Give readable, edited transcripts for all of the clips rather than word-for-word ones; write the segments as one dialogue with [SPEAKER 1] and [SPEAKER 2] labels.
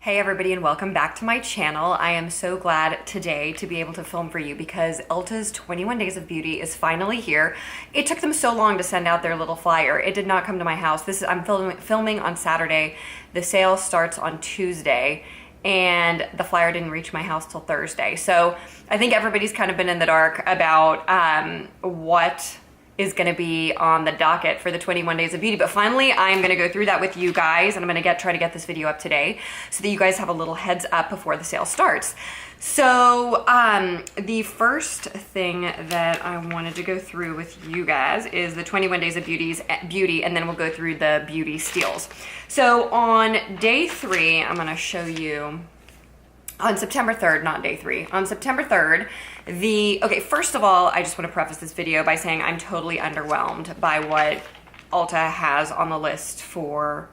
[SPEAKER 1] Hey everybody, and welcome back to my channel. I am so glad today to be able to film for you because Ulta's 21 Days of Beauty is finally here. It took them so long to send out their little flyer. It did not come to my house. I'm filming on Saturday. The sale starts on Tuesday and the flyer didn't reach my house till Thursday. So I think everybody's kind of been in the dark about what is going to be on the docket for the 21 Days of Beauty. But finally, I'm going to go through that with you guys, and I'm going to try to get this video up today so that you guys have a little heads up before the sale starts. So the first thing that I wanted to go through with you guys is the 21 Days of Beauty, and then we'll go through the beauty steals. So on day 3, I'm going to show you on September 3rd, not day 3, on September 3rd, okay, first of all, I just want to preface this video by saying I'm totally underwhelmed by what Ulta has on the list for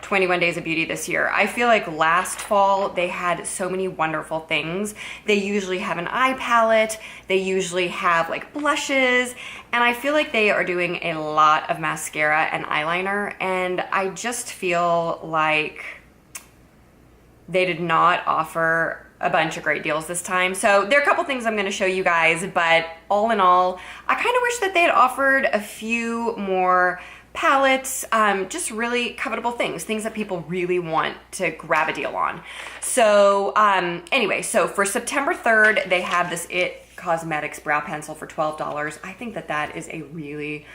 [SPEAKER 1] 21 Days of Beauty this year. I feel like last fall they had so many wonderful things. They usually have an eye palette, they usually have like blushes, and I feel like they are doing a lot of mascara and eyeliner, and I just feel like they did not offer a bunch of great deals this time. So there are a couple things I'm gonna show you guys, but all in all, I kind of wish that they had offered a few more palettes, just really covetable things that people really want to grab a deal on. So anyway, so for September 3rd, they have this IT Cosmetics brow pencil for $12. I think that is a really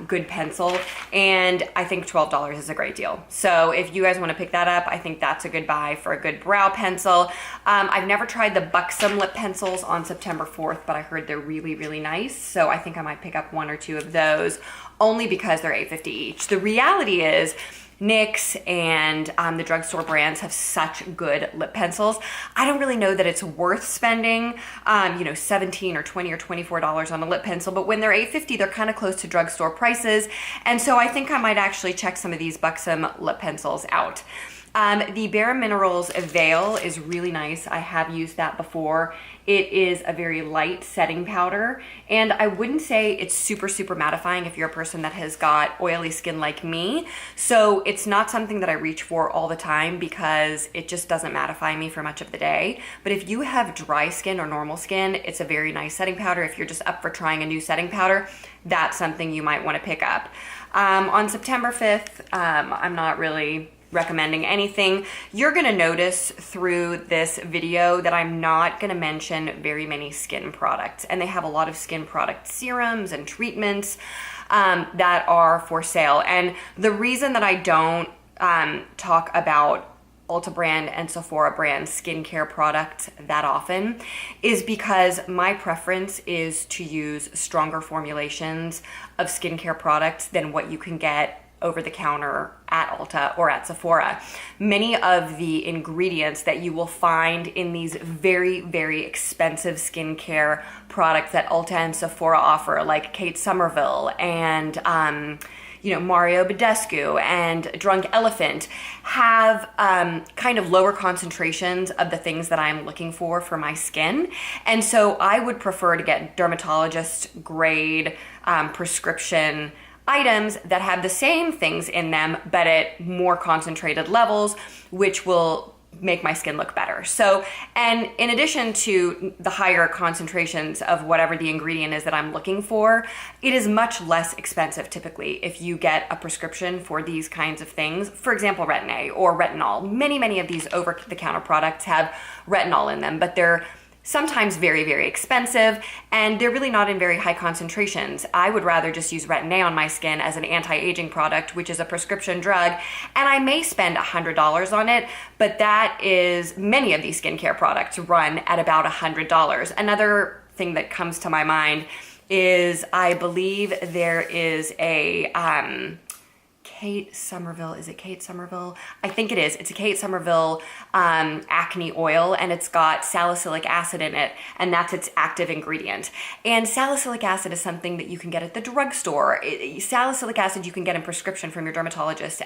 [SPEAKER 1] good pencil, and I think $12 is a great deal. So if you guys want to pick that up, I think that's a good buy for a good brow pencil. I've never tried the Buxom lip pencils on September 4th, but I heard they're really, really nice. So I think I might pick up 1 or 2 of those only because they're $8.50 each. The reality is NYX and the drugstore brands have such good lip pencils. I don't really know that it's worth spending, $17 or $20 or $24 on a lip pencil, but when they're $8.50, they're kind of close to drugstore prices. And so I think I might actually check some of these Buxom lip pencils out. The Bare Minerals Veil is really nice. I have used that before. It is a very light setting powder, and I wouldn't say it's super, super mattifying if you're a person that has got oily skin like me. So it's not something that I reach for all the time because it just doesn't mattify me for much of the day. But if you have dry skin or normal skin, it's a very nice setting powder. If you're just up for trying a new setting powder, that's something you might want to pick up. On September 5th, I'm not really recommending anything. You're gonna notice through this video that I'm not gonna mention very many skin products, and they have a lot of skin product serums and treatments that are for sale. And the reason that I don't talk about Ulta brand and Sephora brand skincare products that often is because my preference is to use stronger formulations of skincare products than what you can get over the counter at Ulta or at Sephora. Many of the ingredients that you will find in these very, very expensive skincare products that Ulta and Sephora offer, like Kate Somerville and Mario Badescu and Drunk Elephant, have kind of lower concentrations of the things that I'm looking for my skin. And so I would prefer to get dermatologist grade prescription items that have the same things in them, but at more concentrated levels, which will make my skin look better. So, and in addition to the higher concentrations of whatever the ingredient is that I'm looking for, it is much less expensive typically if you get a prescription for these kinds of things. For example, Retin-A or retinol. Many of these over-the-counter products have retinol in them, but they're sometimes very, very expensive, and they're really not in very high concentrations. I would rather just use Retin-A on my skin as an anti-aging product, which is a prescription drug, and I may spend $100 on it, but that is, many of these skincare products run at about $100. Another thing that comes to my mind is I believe there is a Kate Somerville. Is it Kate Somerville? I think it is. It's a Kate Somerville acne oil, and it's got salicylic acid in it, and that's its active ingredient. And salicylic acid is something that you can get at the drugstore. Salicylic acid you can get in prescription from your dermatologist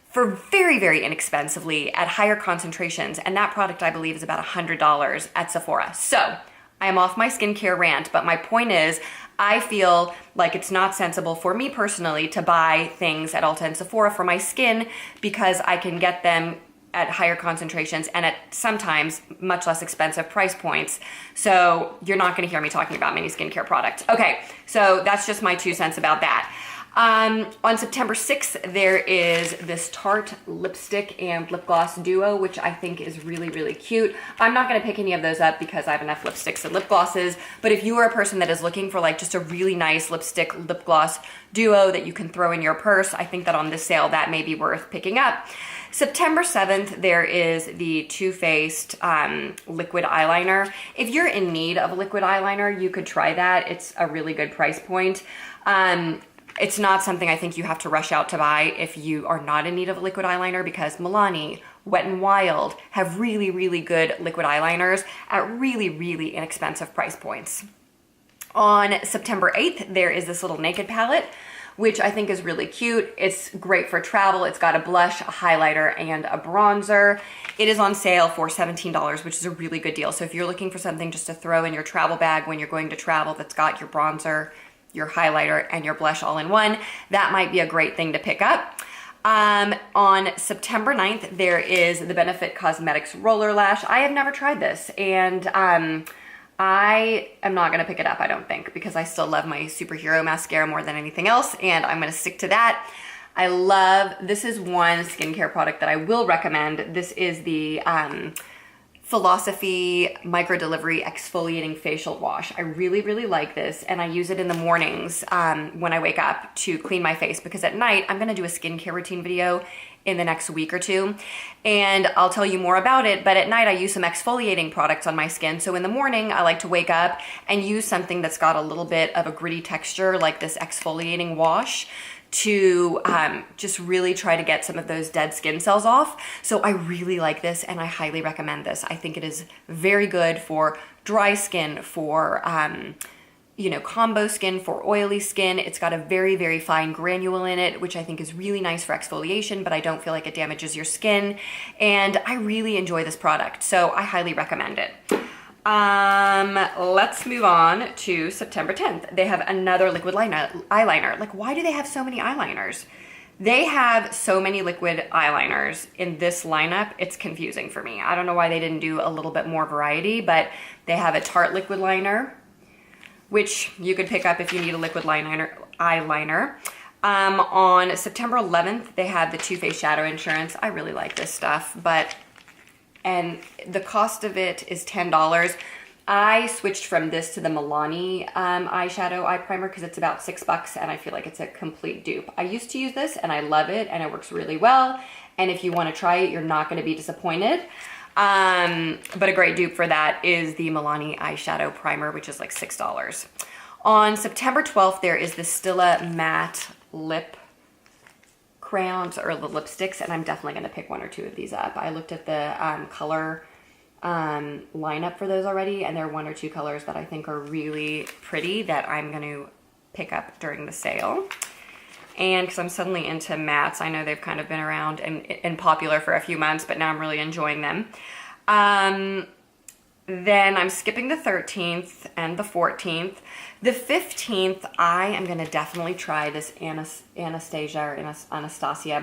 [SPEAKER 1] for very, very inexpensively at higher concentrations, and that product I believe is about $100 at Sephora. So I am off my skincare rant, but my point is I feel like it's not sensible for me personally to buy things at Ulta and Sephora for my skin because I can get them at higher concentrations and at sometimes much less expensive price points. So you're not going to hear me talking about many skincare products. Okay, so that's just my 2 cents about that. On September 6th, there is this Tarte lipstick and lip gloss duo, which I think is really, really cute. I'm not going to pick any of those up because I have enough lipsticks and lip glosses, but if you are a person that is looking for like just a really nice lipstick lip gloss duo that you can throw in your purse, I think that on this sale that may be worth picking up. September 7th, there is the Too Faced liquid eyeliner. If you're in need of a liquid eyeliner, you could try that. It's a really good price point. It's not something I think you have to rush out to buy if you are not in need of a liquid eyeliner, because Milani, Wet n Wild have really, really good liquid eyeliners at really, really inexpensive price points. On September 8th, there is this little Naked palette, which I think is really cute. It's great for travel. It's got a blush, a highlighter, and a bronzer. It is on sale for $17, which is a really good deal. So if you're looking for something just to throw in your travel bag when you're going to travel that's got your bronzer, your highlighter, and your blush all in one, that might be a great thing to pick up. On September 9th, there is the Benefit Cosmetics Roller Lash. I have never tried this, and I am not gonna pick it up, I don't think, because I still love my superhero mascara more than anything else, and I'm gonna stick to that. This is one skincare product that I will recommend. This is the Philosophy Micro Delivery Exfoliating Facial Wash. I really, really like this, and I use it in the mornings when I wake up to clean my face, because at night I'm gonna do a skincare routine video in the next week or two, and I'll tell you more about it, but at night I use some exfoliating products on my skin. So in the morning, I like to wake up and use something that's got a little bit of a gritty texture, like this exfoliating wash, to just really try to get some of those dead skin cells off. So I really like this, and I highly recommend this. I think it is very good for dry skin, for combo skin, for oily skin. It's got a very, very fine granule in it, which I think is really nice for exfoliation, but I don't feel like it damages your skin. And I really enjoy this product, so I highly recommend it. Let's move on to September 10th. They have another liquid eyeliner. Like, why do they have so many eyeliners? They have so many liquid eyeliners in this lineup, it's confusing for me. I don't know why they didn't do a little bit more variety, but they have a Tarte liquid liner, which you could pick up if you need a liquid eyeliner. On September 11th, they have the Too Faced Shadow Insurance. I really like this stuff, and the cost of it is $10. I switched from this to the Milani eyeshadow eye primer because it's about $6, and I feel like it's a complete dupe. I used to use this, and I love it, and it works really well. And if you want to try it, you're not going to be disappointed. But a great dupe for that is the Milani eyeshadow primer, which is like $6. On September 12th, there is the Stila matte lip crayons or the lipsticks, and I'm definitely going to pick 1 or 2 of these up. I looked at the color lineup for those already, and there are 1 or 2 colors that I think are really pretty that I'm going to pick up during the sale. And because I'm suddenly into mattes, I know they've kind of been around and popular for a few months, but now I'm really enjoying them. Then I'm skipping the 13th and the 14th. The 15th, I am going to definitely try this Anastasia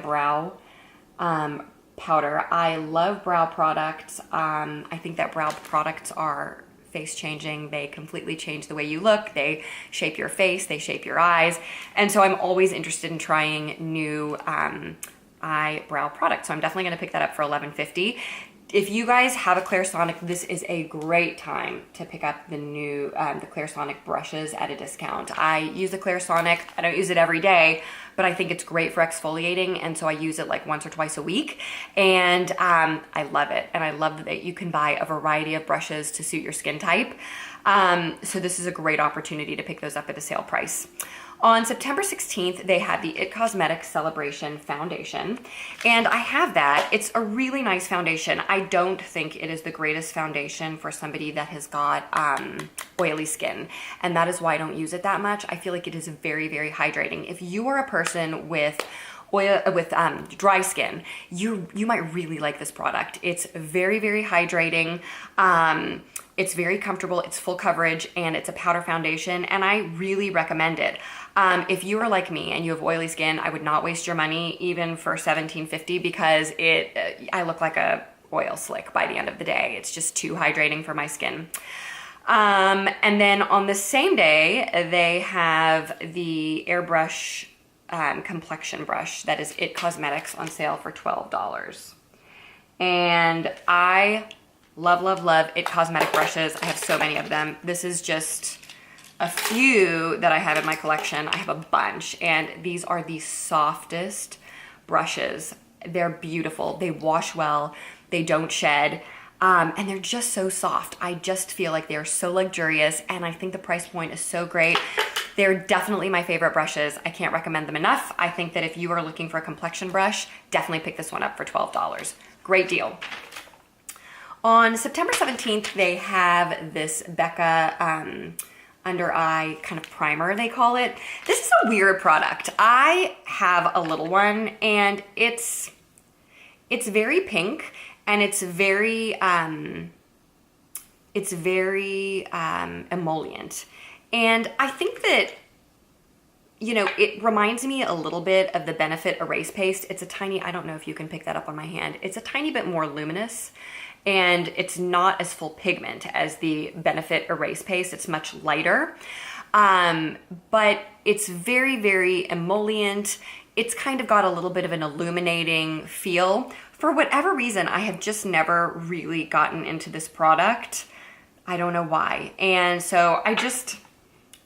[SPEAKER 1] brow powder. I love brow products. I think that brow products are face changing. They completely change the way you look. They shape your face. They shape your eyes. And so I'm always interested in trying new eyebrow products. So I'm definitely going to pick that up for $11.50. If you guys have a Clairsonic, this is a great time to pick up the new the Clairsonic brushes at a discount. I use the Clairsonic. I don't use it every day, but I think it's great for exfoliating, and so I use it like once or twice a week, and I love it. And I love that you can buy a variety of brushes to suit your skin type. So this is a great opportunity to pick those up at a sale price. On September 16th, they had the It Cosmetics Celebration Foundation, and I have that. It's a really nice foundation. I don't think it is the greatest foundation for somebody that has got oily skin, and that is why I don't use it that much. I feel like it is very, very hydrating. If you are a person with dry skin, you might really like this product. It's very, very hydrating. It's very comfortable, it's full coverage, and it's a powder foundation, and I really recommend it. If you are like me and you have oily skin, I would not waste your money even for $17.50 because I look like a oil slick by the end of the day. It's just too hydrating for my skin. And then on the same day, they have the airbrush complexion brush that is It Cosmetics on sale for $12. And I love, love, love It Cosmetic brushes. I have so many of them. This is just a few that I have in my collection. I have a bunch, and these are the softest brushes. They're beautiful. They wash well. They don't shed. And they're just so soft. I just feel like they're so luxurious, and I think the price point is so great. They're definitely my favorite brushes. I can't recommend them enough. I think that if you are looking for a complexion brush, definitely pick this one up for $12. Great deal. On September 17th, they have this Becca under eye kind of primer, they call it. This is a weird product. I have a little one, and it's very pink, and it's very emollient. And I think that, you know, it reminds me a little bit of the Benefit Erase Paste. It's a tiny, I don't know if you can pick that up on my hand. It's a tiny bit more luminous, and it's not as full pigment as the Benefit Erase Paste. It's much lighter, but it's very, very emollient. It's kind of got a little bit of an illuminating feel. For whatever reason, I have just never really gotten into this product. I don't know why. And so I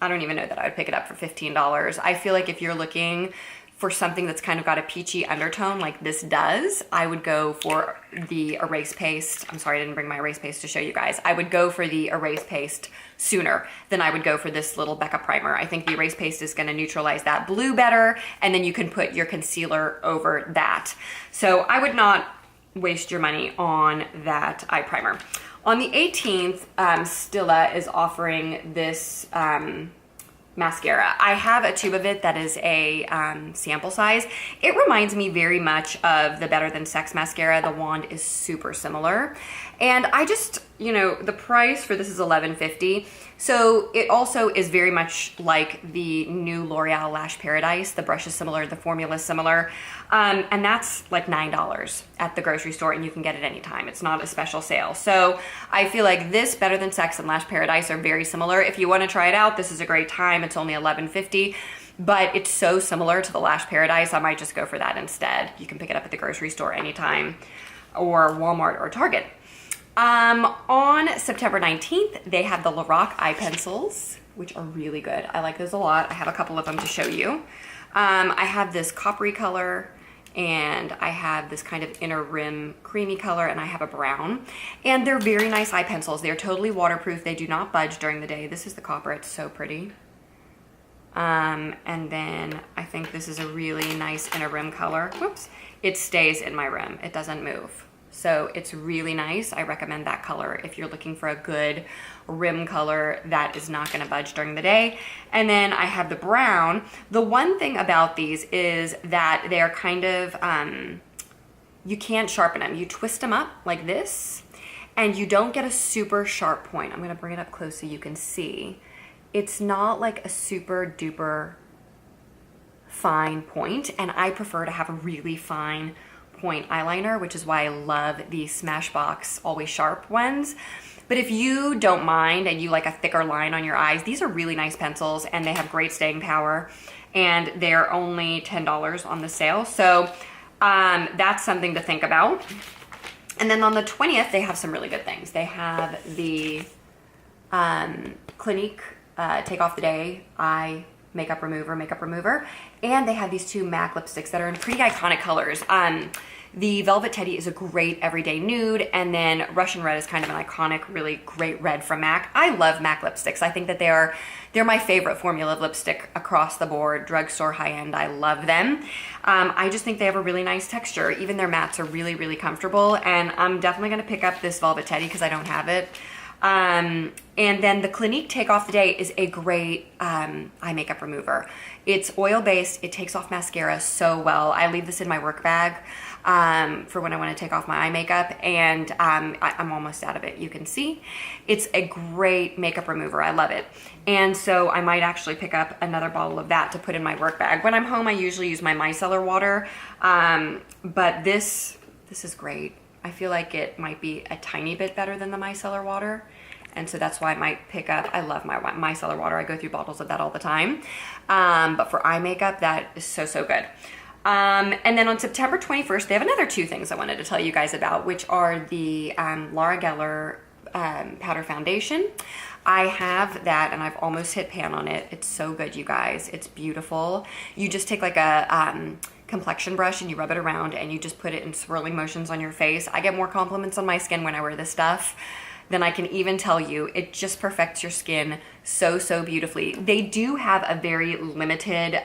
[SPEAKER 1] don't even know that I would pick it up for $15. I feel like if you're looking for something that's kind of got a peachy undertone like this does, I would go for the Erase Paste. I'm sorry, I didn't bring my Erase Paste to show you guys. I would go for the Erase Paste sooner than I would go for this little Becca primer. I think the Erase Paste is gonna neutralize that blue better, and then you can put your concealer over that. So I would not waste your money on that eye primer. On the 18th, Stila is offering this mascara. I have a tube of it that is a sample size. It reminds me very much of the Better Than Sex mascara. The wand is super similar. And I just, you know, the price for this is $11.50. So it also is very much like the new L'Oreal Lash Paradise. The brush is similar, the formula is similar. And that's like $9 at the grocery store, and you can get it anytime. It's not a special sale. So I feel like this, Better Than Sex, and Lash Paradise are very similar. If you want to try it out, this is a great time. It's only $11.50, but it's so similar to the Lash Paradise, I might just go for that instead. You can pick it up at the grocery store anytime, or Walmart or Target. On September 19th, they have the Lorac eye pencils, which are really good. I like those a lot. I have a couple of them to show you. I have this coppery color, and I have this kind of inner rim creamy color, and I have a brown. And they're very nice eye pencils. They're totally waterproof. They do not budge during the day. This is the copper. It's so pretty. And then I think this is a really nice inner rim color. Whoops. It stays in my rim. It doesn't move. So it's really nice. I recommend that color if you're looking for a good rim color that is not gonna budge during the day. And then I have the brown. The one thing about these is that they're kind of, you can't sharpen them. You twist them up like this, and you don't get a super sharp point. I'm gonna bring it up close so you can see. It's not like a super duper fine point, and I prefer to have a really fine point eyeliner, which is why I love the Smashbox Always Sharp ones. But if you don't mind and you like a thicker line on your eyes, these are really nice pencils, and they have great staying power, and they're only $10 on the sale. So that's something to think about. And then on the 20th, they have some really good things. They have the Clinique Take Off the Day eye makeup remover, and they have these two MAC lipsticks that are in pretty iconic colors. The Velvet Teddy is a great everyday nude, and then Russian Red is kind of an iconic, really great red from MAC. I love MAC lipsticks. I think that they're my favorite formula of lipstick across the board, drugstore, high-end. I love them. I just think they have a really nice texture. Even their mattes are really, really comfortable, and I'm definitely gonna pick up this Velvet Teddy because I don't have it. And then the Clinique Take Off the Day is a great eye makeup remover. It's oil-based. It takes off mascara so well. I leave this in my work bag for when I want to take off my eye makeup, and I'm almost out of it. You can see. It's a great makeup remover. I love it. And so I might actually pick up another bottle of that to put in my work bag. When I'm home, I usually use my micellar water, but this is great. I feel like it might be a tiny bit better than the micellar water. And so that's why I might pick up, I love my micellar water. I go through bottles of that all the time. But for eye makeup, that is so, so good. And then on September 21st, they have another two things I wanted to tell you guys about, which are the Laura Geller powder foundation. I have that and I've almost hit pan on it. It's so good, you guys. It's beautiful. You just take like a complexion brush and you rub it around and you just put it in swirling motions on your face. I get more compliments on my skin when I wear this stuff than I can even tell you. It just perfects your skin so, so beautifully. They do have a very limited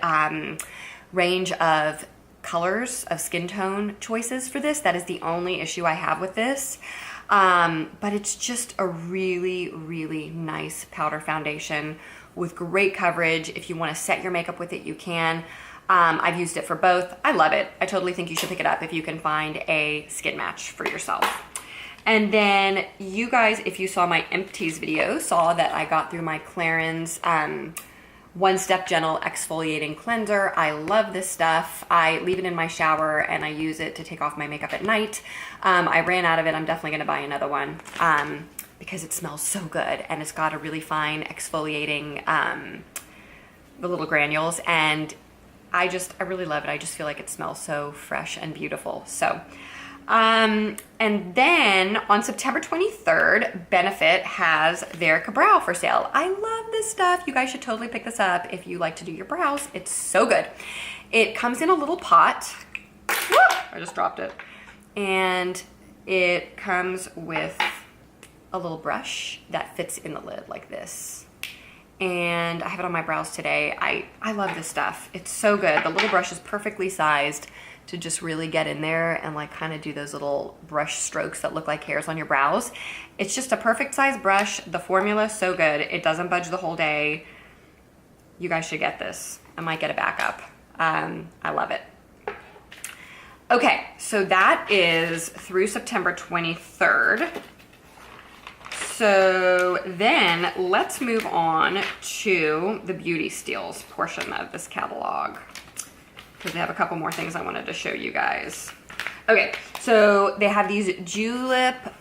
[SPEAKER 1] range of colors, of skin tone choices for this. That is the only issue I have with this. But it's just a really, really nice powder foundation with great coverage. If you want to set your makeup with it, you can. I've used it for both. I love it. I totally think you should pick it up if you can find a skin match for yourself. And then you guys, if you saw my empties video, saw that I got through my Clarins One Step Gentle Exfoliating Cleanser. I love this stuff. I leave it in my shower and I use it to take off my makeup at night. I ran out of it. I'm definitely gonna buy another one because it smells so good and it's got a really fine exfoliating, the little granules, and I really love it. I just feel like it smells so fresh and beautiful. So, and then on September 23rd, Benefit has their Ka-Brow for sale. I love this stuff. You guys should totally pick this up if you like to do your brows. It's so good. It comes in a little pot. Woo! I just dropped it. And it comes with a little brush that fits in the lid like this. And I have it on my brows today. I love this stuff. It's so good. The little brush is perfectly sized to just really get in there and like kind of do those little brush strokes that look like hairs on your brows. It's just a perfect size brush. The formula is so good. It doesn't budge the whole day. You guys should get this. I might get a backup. I love it. Okay, so that is through September 23rd. So then let's move on to the beauty steals portion of this catalog, because they have a couple more things I wanted to show you guys. Okay, so they have these Julep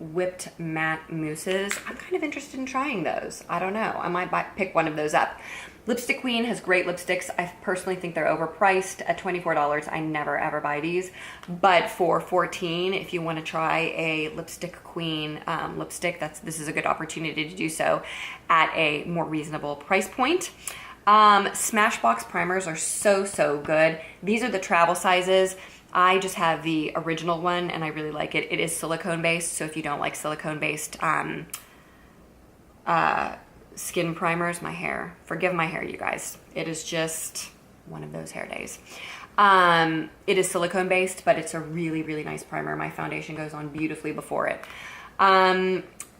[SPEAKER 1] whipped matte mousses. I'm kind of interested in trying those. I don't know. I might pick one of those up. Lipstick Queen has great lipsticks. I personally think they're overpriced at $24. I never ever buy these, but for $14, if you want to try a Lipstick Queen lipstick, this is a good opportunity to do so at a more reasonable price point. Smashbox primers are so, so good. These are the travel sizes. I just have the original one and I really like it. It is silicone based, so if you don't like silicone based skin primers, forgive my hair, you guys. It is just one of those hair days. It is silicone based, but it's a really, really nice primer. My foundation goes on beautifully before it.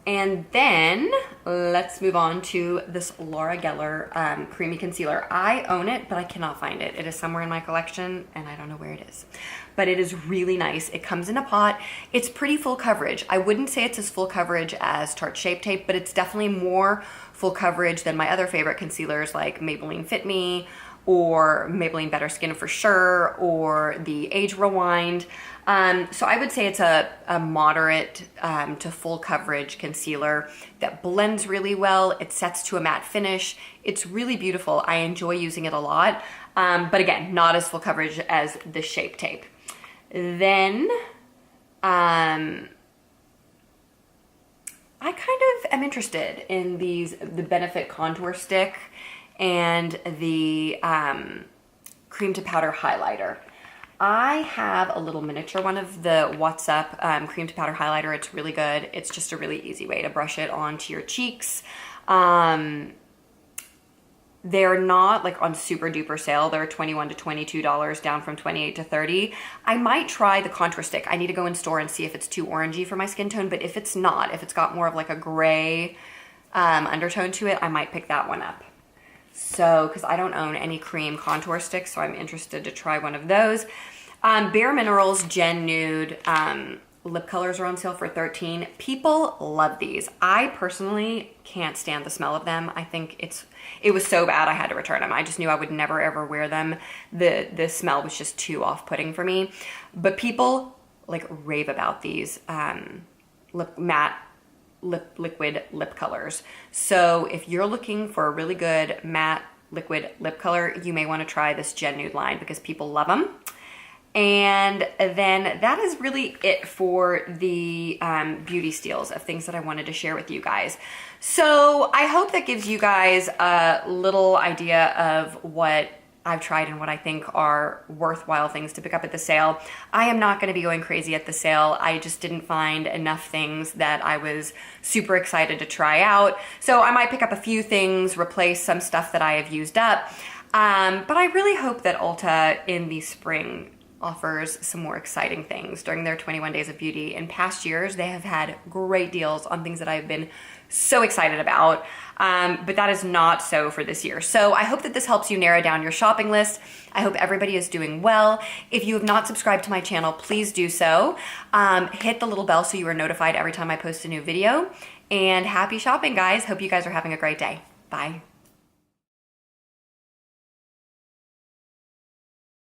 [SPEAKER 1] And then let's move on to this Laura Geller Creamy Concealer. I own it, but I cannot find it. It is somewhere in my collection and I don't know where it is. But it is really nice. It comes in a pot. It's pretty full coverage. I wouldn't say it's as full coverage as Tarte Shape Tape, but it's definitely more full coverage than my other favorite concealers like Maybelline Fit Me or Maybelline Better Skin for sure, or the Age Rewind. So I would say it's a moderate to full coverage concealer that blends really well. It sets to a matte finish. It's really beautiful. I enjoy using it a lot. But again, not as full coverage as the Shape Tape. Then I kind of am interested in the Benefit Contour Stick and the Cream to Powder Highlighter. I have a little miniature one of the What's Up Cream to Powder Highlighter. It's really good. It's just a really easy way to brush it onto your cheeks. They're not like on super duper sale. They're $21 to $22, down from $28 to $30. I might try the contour stick. I need to go in store and see if it's too orangey for my skin tone, but if it's not, if it's got more of like a gray undertone to it, I might pick that one up. So, because I don't own any cream contour sticks, so I'm interested to try one of those. Bare Minerals Gen Nude lip colors are on sale for $13. People love these. I personally can't stand the smell of them. I think it was so bad I had to return them. I just knew I would never ever wear them. The smell was just too off-putting for me. But people like rave about these matte liquid lip colors. So if you're looking for a really good matte liquid lip color, you may want to try this Gen Nude line because people love them. And then that is really it for the beauty steals of things that I wanted to share with you guys. So I hope that gives you guys a little idea of what I've tried and what I think are worthwhile things to pick up at the sale. I am not going to be going crazy at the sale. I just didn't find enough things that I was super excited to try out. So I might pick up a few things, replace some stuff that I have used up. But I really hope that Ulta in the spring offers some more exciting things during their 21 Days of Beauty. In past years, they have had great deals on things that I've been so excited about, but that is not so for this year. So I hope that this helps you narrow down your shopping list. I hope everybody is doing well. If you have not subscribed to my channel, please do so. Hit the little bell so you are notified every time I post a new video. And happy shopping, guys. Hope you guys are having a great day. Bye.